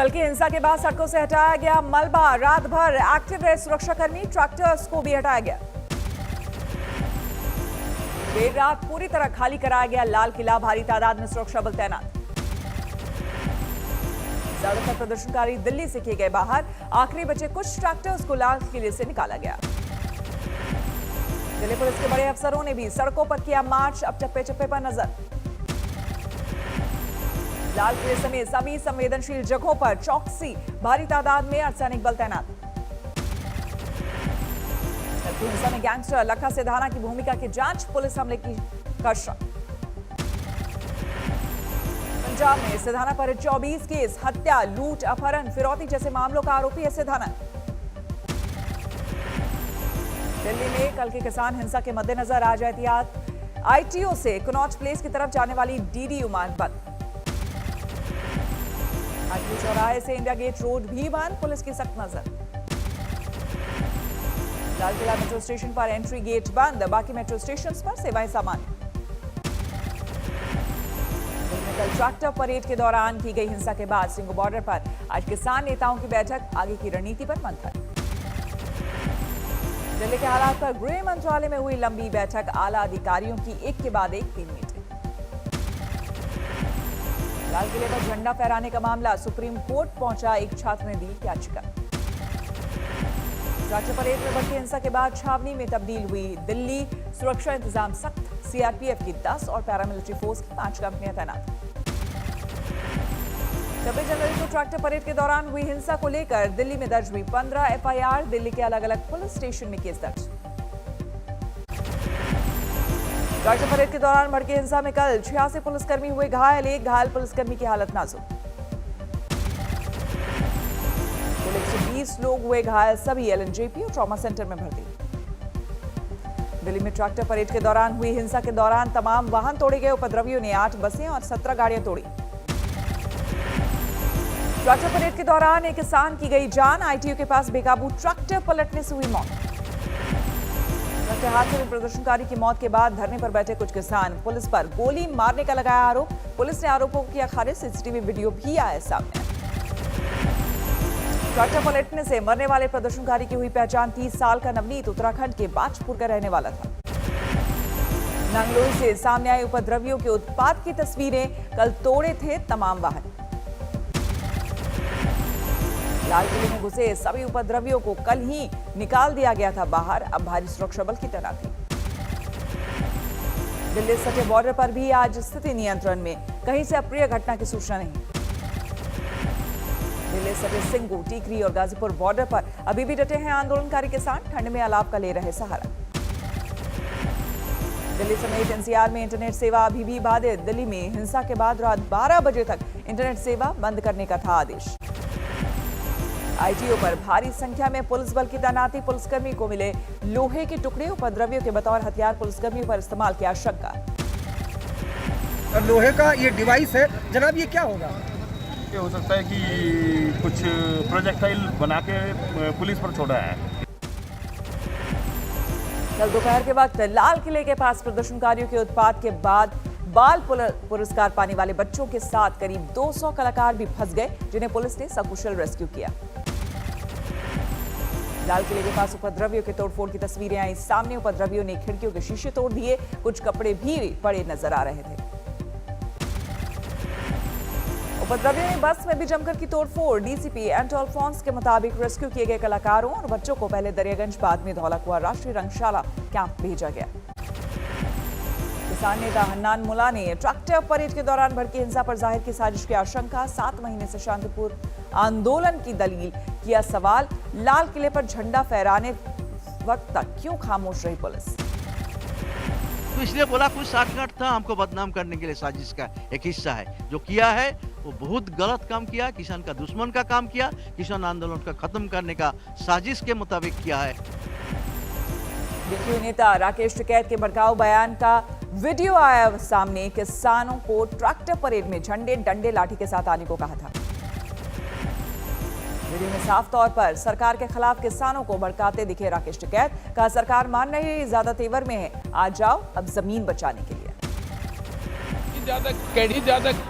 कल की हिंसा के बाद सड़कों से हटाया गया मलबा। रात भर एक्टिव रहे सुरक्षाकर्मी, ट्रैक्टर्स को भी हटाया गया। देर रात पूरी तरह खाली कराया गया लाल किला, भारी तादाद में सुरक्षा बल तैनात। ज्यादातर प्रदर्शनकारी दिल्ली से किए गए बाहर। आखिरी बचे कुछ ट्रैक्टर्स को लाल किले से निकाला गया। दिल्ली पुलिस के बड़े अफसरों ने भी सड़कों पर किया मार्च। अब चप्पे चप्पे पर नजर। लाल किले समेत सभी संवेदनशील जगहों पर चौकसी, भारी तादाद में अर्धसैनिक बल तैनात। हिंसा में गैंगस्टर लखा सिधाना की भूमिका की जांच, पुलिस हमले की कसम। पंजाब में सिधाना पर 24 केस, हत्या, लूट, अपहरण, फिरौती जैसे मामलों का आरोपी है सिधाना। दिल्ली में कल के किसान हिंसा के मद्देनजर आज एहतियात। आईटीओ से कनॉट प्लेस की तरफ जाने वाली डीडीयू मार्ग बंद। आईटीओ चौराहे से इंडिया गेट रोड भी बंद, पुलिस की सख्त नजर। लाल किला मेट्रो स्टेशन पर एंट्री गेट बंद, बाकी मेट्रो स्टेशन पर सेवाएं सामान्य। कल ट्रैक्टर परेड के दौरान की गई हिंसा के बाद सिंगू बॉर्डर पर आज किसान नेताओं की बैठक, आगे की रणनीति पर मंथन। दिल्ली के हालात पर गृह मंत्रालय में हुई लंबी बैठक, आला अधिकारियों की एक के बाद एक 3 मीटिंग। लाल किले पर झंडा फहराने का मामला सुप्रीम कोर्ट पहुंचा, एक छात्र ने दी याचिका। ट्रैक्टर परेड में बढ़ती हिंसा के बाद छावनी में तब्दील हुई दिल्ली, सुरक्षा इंतजाम सख्त। सीआरपीएफ की 10 और पैरामिलिट्री फोर्स की 5 कंपनियां तैनात। 26 जनवरी को ट्रैक्टर परेड के दौरान हुई हिंसा को लेकर दिल्ली में दर्ज हुई 15 एफआईआर। दिल्ली के अलग अलग पुलिस स्टेशन में केस दर्ज। ट्रैक्टर परेड के दौरान भड़की हिंसा में कल 86 पुलिसकर्मी हुए घायल, एक घायल पुलिसकर्मी की हालत नाजुक। कुल 120 लोग हुए घायल, सभी एलएनजेपी और ट्रॉमा सेंटर में भर्ती। दिल्ली में ट्रैक्टर परेड के दौरान हुई हिंसा के दौरान तमाम वाहन तोड़े गए। उपद्रवियों ने 8 बसें और 17 गाड़ियां तोड़ी। ट्रैक्टर परेड के दौरान एक किसान की गई जान, आईटीओ के पास बेकाबू ट्रैक्टर पलटने से हुई मौत। ट्रैक्टर हादसे में प्रदर्शनकारी की मौत के बाद धरने पर बैठे कुछ किसान, पुलिस पर गोली मारने का लगाया आरोप। पुलिस ने आरोपों को किया खारिज, सीसीटीवी वीडियो भी आया सामने। ट्रैक्टर पलटने से मरने वाले प्रदर्शनकारी की हुई पहचान। 30 साल का नवनीत उत्तराखंड के बाजपुर का रहने वाला था। नंगलोई से सामने आए उपद्रवियों के उत्पात की तस्वीरें। कल तोड़े थे तमाम वाहन। लाल किले में घुसे सभी उपद्रवियों को कल ही निकाल दिया गया था बाहर। अब भारी सुरक्षा बल की तैनाती। दिल्ली सटे बॉर्डर पर भी आज स्थिति नियंत्रण में, कहीं से अप्रिय घटना की सूचना नहीं। दिल्ली सटे सिंगू, टीकरी और गाजीपुर बॉर्डर पर अभी भी डटे हैं आंदोलनकारी किसान, ठंड में अलाव का ले रहे सहारा। दिल्ली समेत एनसीआर में इंटरनेट सेवा अभी भी बाधित। दिल्ली में हिंसा के बाद रात 12 बजे तक इंटरनेट सेवा बंद करने का था आदेश। आईटीओ पर भारी संख्या में पुलिस बल की तैनाती। पुलिसकर्मी को मिले लोहे के टुकड़े, उपद्रवियों के बतौर हथियार पुलिसकर्मियों पर इस्तेमाल की आशंका। लोहे का ये डिवाइस है जनाब, ये क्या होगा? ये हो सकता है कि कुछ प्रोजेक्टाइल बना के पुलिस पर छोड़ा है। कल दोपहर के वक्त लाल किले के पास प्रदर्शनकारियों के उत्पात के बाद बाल पुरस्कार पाने वाले बच्चों के साथ करीब 200 कलाकार भी फंस गए, जिन्हें पुलिस ने सकुशल रेस्क्यू किया। लाल किले के पास उपद्रवियों के तोड़फोड़ की तस्वीरें आई सामने। उपद्रवियों ने खिड़कियों के शीशे तोड़ दिए, कुछ कपड़े भी पड़े नजर आ रहे थे। उपद्रवियों ने बस में भी जमकर की तोड़फोड़। डीसीपी एंटो अल्फोंस के मुताबिक रेस्क्यू किए गए कलाकारों और बच्चों को पहले दरियागंज, बाद में धौलाकुआं राष्ट्रीय रंगशाला कैंप भेजा गया। किसान नेता हन्नान मुला ने ट्रैक्टर परेड के दौरान भड़की हिंसा पर जाहिर की साजिश की आशंका। 7 महीने से शांतिपूर्ण आंदोलन की दलील किया सवाल। लाल किले पर झंडा फहराने वक्त तक क्यों खामोश रही पुलिस? तो इसलिए बोला कुछ साठगांठ था, हमको बदनाम करने के लिए साजिश का एक हिस्सा है। जो किया है वो बहुत गलत काम किया, किसान का दुश्मन का काम किया, किसान आंदोलन का खत्म करने का साजिश के मुताबिक किया है। बीजेपी नेता राकेश टिकैत के भड़काऊ बयान का वीडियो आया सामने। किसानों को ट्रैक्टर परेड में झंडे, डंडे, लाठी के साथ आने को कहा था। वीडियो में साफ तौर पर सरकार के खिलाफ किसानों को भड़काते दिखे राकेश टिकैत। कहा सरकार मान नहीं, ज्यादा तेवर में है, आ जाओ अब जमीन बचाने के लिए। ज्यादा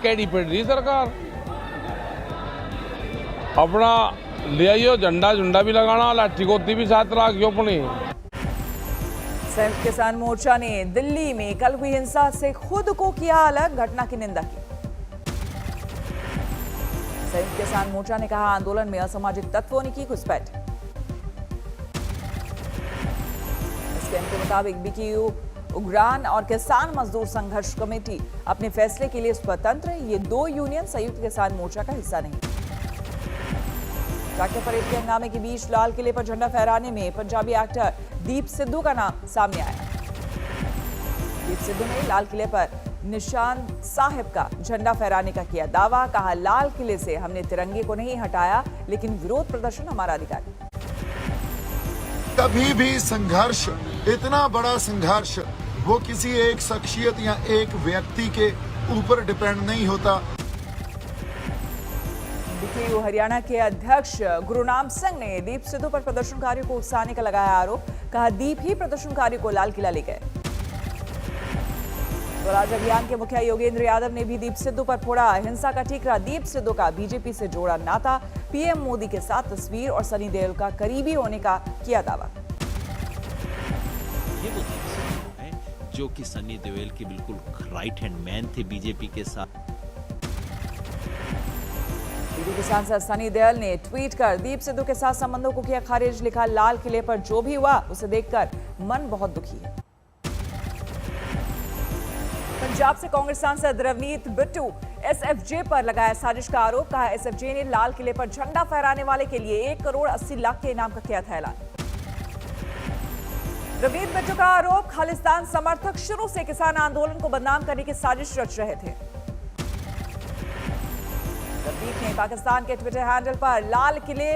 कैडी पड़ रही सरकार। अपना ले आइयो झंडा झुंडा भी लगाना, लाठी गोती भी साथ रखियो अपनी। संयुक्त किसान मोर्चा ने दिल्ली में कल हुई हिंसा से खुद को किया अलग, घटना की निंदा की। संयुक्त किसान मोर्चा ने कहा, आंदोलन में असामाजिक तत्वों ने की घुसपैठ। इसके मुताबिक बीकेयू, उग्रान और किसान मजदूर संघर्ष कमेटी अपने फैसले के लिए स्वतंत्र। ये दो यूनियन संयुक्त किसान मोर्चा का हिस्सा नहीं। ट्रैक्टर परेड के हंगामे के बीच लाल किले पर झंडा फहराने में पंजाबी एक्टर दीप सिद्धू का नाम सामने आया। दीप सिद्धू ने लाल किले पर निशान साहिब का झंडा फहराने का किया दावा। कहा, लाल किले से हमने तिरंगे को नहीं हटाया, लेकिन विरोध प्रदर्शन हमारा अधिकार है। कभी भी संघर्ष, इतना बड़ा संघर्ष, वो किसी एक शख्सियत या एक व्यक्ति के ऊपर डिपेंड नहीं होता। बीकेयू हरियाणा के अध्यक्ष गुरुनाम सिंह ने दीप सिद्धू पर प्रदर्शनकारियों को उकसाने का लगाया आरोप। कहा, दीप ही प्रदर्शनकारियों को लाल किला ले गए। स्वराज अभियान के मुखिया योगेंद्र यादव ने भी दीप सिद्धू पर फोड़ा हिंसा का ठीकरा। दीप सिद्धू का बीजेपी से जोड़ा नाता, पीएम मोदी के साथ तस्वीर और सनी देओल का करीबी होने का किया दावा। ये वो दीप सिद्धू है जो कि सनी देओल के बिल्कुल राइट हैंड मैन थे बीजेपी के साथ। बीजेपी सांसद सनी देओल ने ट्वीट कर दीप सिद्धू के साथ संबंधों को किया खारिज। लिखा, लाल किले पर जो भी हुआ उसे देखकर मन बहुत दुखी है। पंजाब से कांग्रेस सांसद रवनीत बिट्टू एसएफजे पर लगाया साजिश का आरोप। कहा, एसएफजे ने लाल किले पर झंडा फहराने वाले के लिए 1 करोड़ 80 लाख के इनाम का किया था ऐलान। रवनीत बिट्टू का आरोप, खालिस्तान समर्थक शुरू से किसान आंदोलन को बदनाम करने की साजिश रच रहे थे। रवनीत ने पाकिस्तान के ट्विटर हैंडल पर लाल किले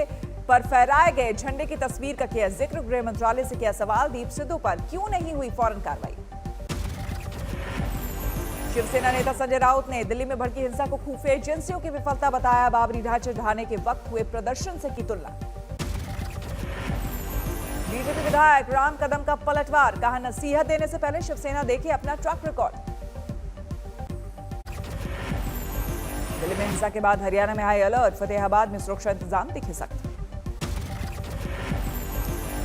पर फहराए गए झंडे की तस्वीर का किया जिक्र। गृह मंत्रालय से किया सवाल, दीप सिद्धू पर क्यों नहीं हुई फौरन कार्रवाई। शिवसेना नेता संजय राउत ने दिल्ली में भड़की हिंसा को खुफिया एजेंसियों की विफलता बताया। बाबरी ढांचे ढहाने के वक्त हुए प्रदर्शन से की तुलना। बीजेपी विधायक राम कदम का पलटवार। कहा, नसीहत देने से पहले शिवसेना देखे अपना ट्रैक रिकॉर्ड। दिल्ली में हिंसा के बाद हरियाणा में हाई अलर्ट। फतेहाबाद में सुरक्षा इंतजाम दिखे सख्त।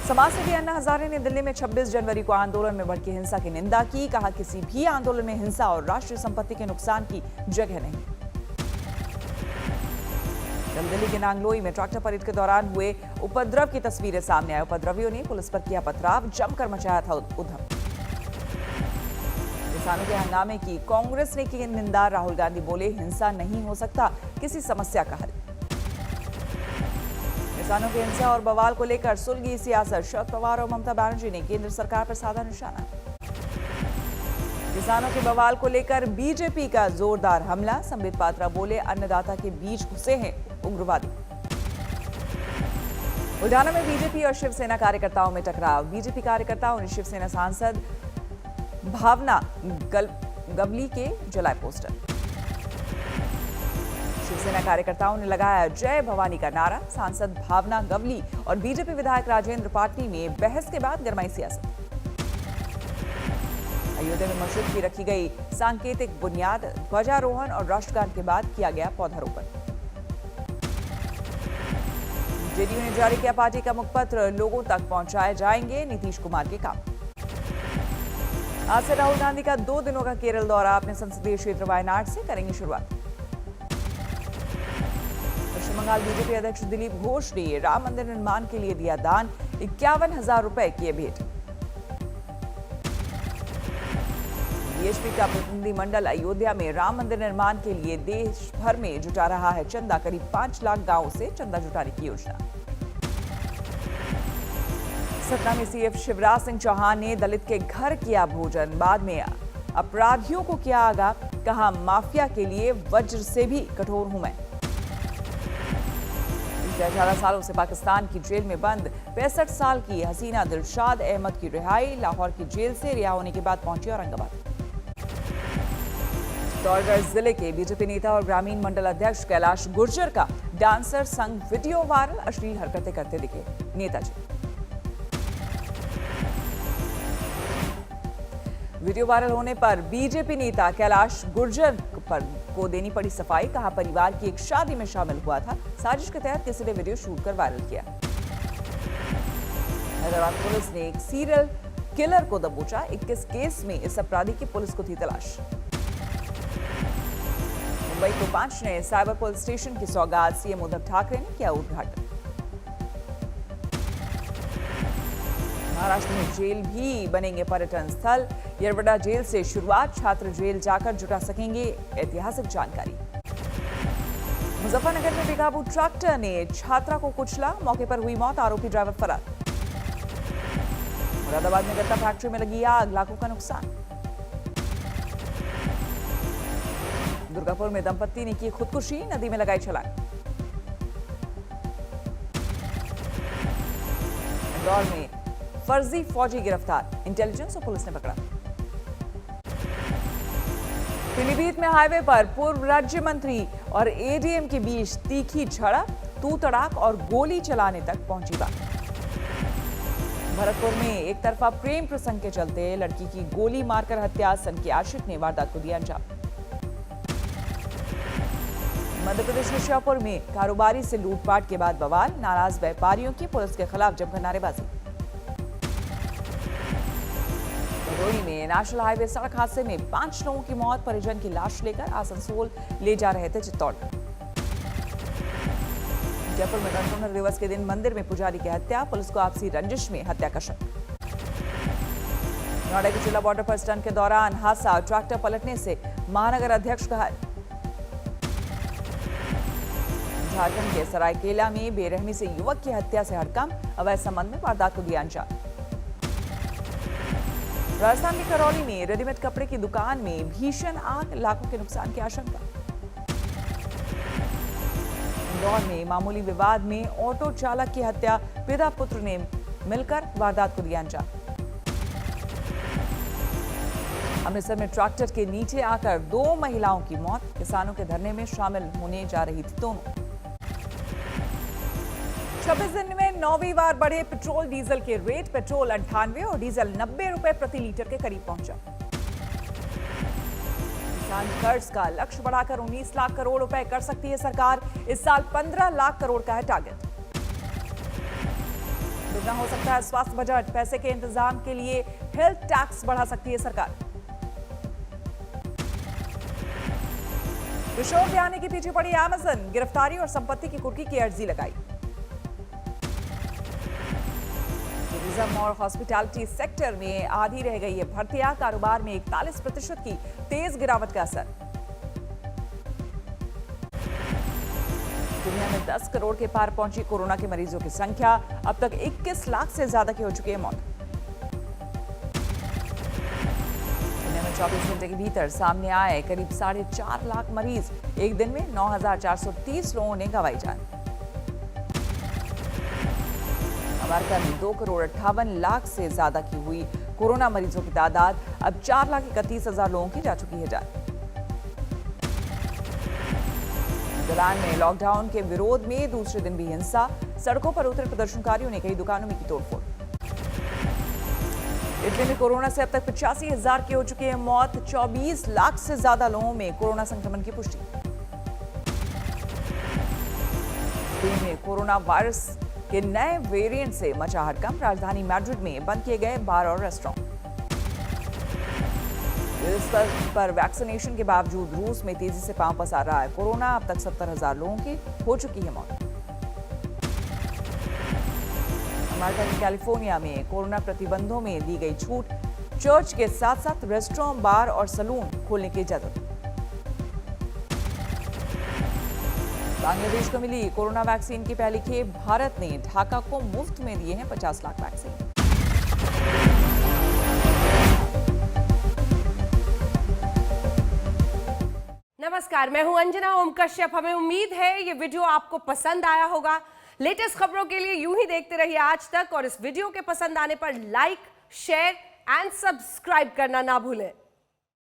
समाज सेवी अन्ना हजारे ने दिल्ली में 26 जनवरी को आंदोलन में भड़की हिंसा की निंदा की। कहा, किसी भी आंदोलन में हिंसा और राष्ट्रीय संपत्ति के नुकसान की जगह नहीं। कल दिल्ली के नांगलोई में ट्रैक्टर परेड के दौरान हुए उपद्रव की तस्वीरें सामने आई। उपद्रवियों ने पुलिस पर किया पथराव, जमकर मचाया था उधम। किसानों के हंगामे की कांग्रेस ने की निंदा। राहुल गांधी बोले, हिंसा नहीं हो सकता किसी समस्या का हल। किसानों की हिंसा और बवाल को लेकर सुलगी सियासत। शरद पवार और ममता बनर्जी ने केंद्र सरकार पर साधा निशाना। किसानों के बवाल को लेकर बीजेपी का जोरदार हमला। संबित पात्रा बोले, अन्नदाता के बीच घुसे हैं उग्रवादी। बुल्ढाना में बीजेपी और शिवसेना कार्यकर्ताओं में टकराव। बीजेपी कार्यकर्ताओं ने शिवसेना सांसद भावना गवली के जलाए पोस्टर। शिवसेना कार्यकर्ताओं ने लगाया जय भवानी का नारा। सांसद भावना गवली और बीजेपी विधायक राजेंद्र पाटनी में बहस के बाद गरमाई सियासत। अयोध्या में मस्जिद की रखी गई सांकेतिक बुनियाद। ध्वजारोहण और राष्ट्रगान के बाद किया गया पौधारोपण। जेडीयू ने जारी किया पार्टी का मुखपत्र। लोगों तक पहुंचाए जाएंगे नीतीश कुमार के काम। आज से राहुल गांधी का 2 दिनों का केरल दौरा। अपने संसदीय क्षेत्र वायनाड से करेंगे शुरुआत। पश्चिम बंगाल बीजेपी अध्यक्ष दिलीप घोष ने राम मंदिर निर्माण के लिए दिया दान। 51,000 रुपए किए भेंट। बीएसपी का प्रतिनिधिमंडल अयोध्या में राम मंदिर निर्माण के लिए देश भर में जुटा रहा है चंदा। करीब 5 लाख गांवों से चंदा जुटाने की योजना। सतना में सीएम शिवराज सिंह चौहान ने दलित के घर किया भोजन। बाद में अपराधियों को किया आगाह। कहा, माफिया के लिए वज्र से भी कठोर हूं मैं। पिछले 18 सालों से पाकिस्तान की जेल में बंद 65 साल की हसीना दिलशाद अहमद की रिहाई। लाहौर की जेल से रिहा होने के बाद पहुंची औरंगाबाद। चित्तौड़गढ़ जिले के बीजेपी नेता और ग्रामीण मंडल अध्यक्ष कैलाश गुर्जर का डांसर संग वीडियो वायरल। अश्लील हरकतें करते दिखे नेताजी। वीडियो वायरल होने पर बीजेपी नेता कैलाश गुर्जर को देनी पड़ी सफाई। कहा परिवार की एक शादी में शामिल हुआ था, साजिश के तहत किसी ने वीडियो शूट कर वायरल किया। हैदराबाद पुलिस ने एक सीरियल किलर को दबोचा। 21 केस में इस अपराधी की पुलिस को थी तलाश। मुंबई को 5 नए साइबर पुलिस स्टेशन की सौगात सीएम उद्धव ठाकरे ने किया उद्घाटन। महाराष्ट्र में जेल भी बनेंगे पर्यटन स्थल। येरवडा जेल से शुरुआत, छात्र जेल जाकर जुटा सकेंगे ऐतिहासिक जानकारी। मुजफ्फरनगर में बेकाबू ट्रैक्टर ने छात्रा को कुचला, मौके पर हुई मौत, आरोपी ड्राइवर फरार। मुरादाबाद में गत्ता फैक्ट्री में लगी आग, लाखों का नुकसान। दुर्गापुर में दंपत्ति ने की खुदकुशी, नदी में लगाई छलांग। इंदौर में फर्जी फौजी गिरफ्तार, इंटेलिजेंस और पुलिस ने पकड़ा। पीलीभीत में हाईवे पर पूर्व राज्य मंत्री और एडीएम के बीच तीखी झड़प, तू तड़ाक और गोली चलाने तक पहुंची बात। भरतपुर में एक तरफा प्रेम प्रसंग के चलते लड़की की गोली मारकर हत्या, सनकी आशिक ने वारदात को दिया अंजाम। मध्य प्रदेश के श्योपुर में कारोबारी से लूटपाट के बाद बवाल, नाराज व्यापारियों की पुलिस के खिलाफ जमकर नारेबाजी। भदोही में नेशनल हाईवे सड़क हादसे में 5 लोगों की मौत, परिजन की लाश लेकर आसनसोल ले जा रहे थे चित्तौड़। जयपुर में गणतंत्र दिवस के दिन मंदिर में पुजारी की हत्या, पुलिस को आपसी रंजिश में हत्या का शक। नोएडा के जिला बॉर्डर पर स्टंट के दौरान हादसा, ट्रैक्टर पलटने से महानगर अध्यक्ष घायल। झारखंड के सरायकेला में बेरहमी से युवक की हत्या से हड़कंप, अवैध संबंध में वारदात को दिया अंजाम। राजस्थान के करौली में रेडीमेड कपड़े की दुकान में भीषण आग, लाखों के नुकसान की आशंका। इंदौर में मामूली विवाद में ऑटो चालक की हत्या, पिता पुत्र ने मिलकर वारदात को दिया अंजाम। अमृतसर में ट्रैक्टर के नीचे आकर 2 महिलाओं की मौत, किसानों के धरने में शामिल होने जा रही थी दोनों। 26 दिन में 9वीं बार बढ़े पेट्रोल डीजल के रेट, पेट्रोल 98 और डीजल 90 रुपए प्रति लीटर के करीब पहुंचा। किसान कर्ज का लक्ष्य बढ़ाकर 19 लाख करोड़ रुपए कर सकती है सरकार, इस साल 15 लाख करोड़ का है टारगेट। दुगना हो सकता है स्वास्थ्य बजट, पैसे के इंतजाम के लिए हेल्थ टैक्स बढ़ा सकती है सरकार। किशोर ध्यानी के पीछे पड़ी अमेज़न, गिरफ्तारी और संपत्ति की कुर्की की अर्जी लगाई। टूरिज्म और हॉस्पिटैलिटी सेक्टर में आधी रह गई है भर्तियां, कारोबार में 41% की तेज गिरावट का असर। दुनिया में 10 करोड़ के पार पहुंची कोरोना के मरीजों की संख्या, अब तक 21 लाख से ज्यादा की हो चुकी है मौत। दुनिया में 24 घंटे के भीतर सामने आए करीब 4.5 लाख मरीज, एक दिन में 9,430 लोगों ने गंवाई जान। अमेरिका में 2 करोड़ 58 लाख से ज्यादा की हुई कोरोना मरीजों की तादाद, अब 4,31,000 लोगों की जा चुकी है जान। नीदरलैंड में लॉकडाउन के विरोध में दूसरे दिन भी हिंसा, सड़कों पर उतरे प्रदर्शनकारियों ने कई दुकानों में की तोड़फोड़। इटली में कोरोना से अब तक 85,000 की हो चुकी है मौत, 24 लाख से ज्यादा लोगों में कोरोना संक्रमण की पुष्टि। स्पेन में कोरोना वायरस के नए वेरिएंट से मचा हड़कंप, राजधानी मैड्रिड में बंद किए गए बार और रेस्टोरेंट। स्तर पर वैक्सीनेशन के बावजूद रूस में तेजी से पांव पसार रहा है कोरोना, अब तक 70,000 लोगों की हो चुकी है मौत। अमेरिका के कैलिफोर्निया में कोरोना प्रतिबंधों में दी गई छूट, चर्च के साथ साथ रेस्टोरेंट, बार और सैलून खोलने की इजाजत। बांग्लादेश को मिली कोरोना वैक्सीन की पहली खेप, भारत ने ढाका को मुफ्त में दिए हैं 50 लाख वैक्सीन। नमस्कार, मैं हूं अंजना ओम कश्यप। हमें उम्मीद है ये वीडियो आपको पसंद आया होगा। लेटेस्ट खबरों के लिए यूं ही देखते रहिए आज तक, और इस वीडियो के पसंद आने पर लाइक, शेयर एंड सब्सक्राइब करना ना भूलें।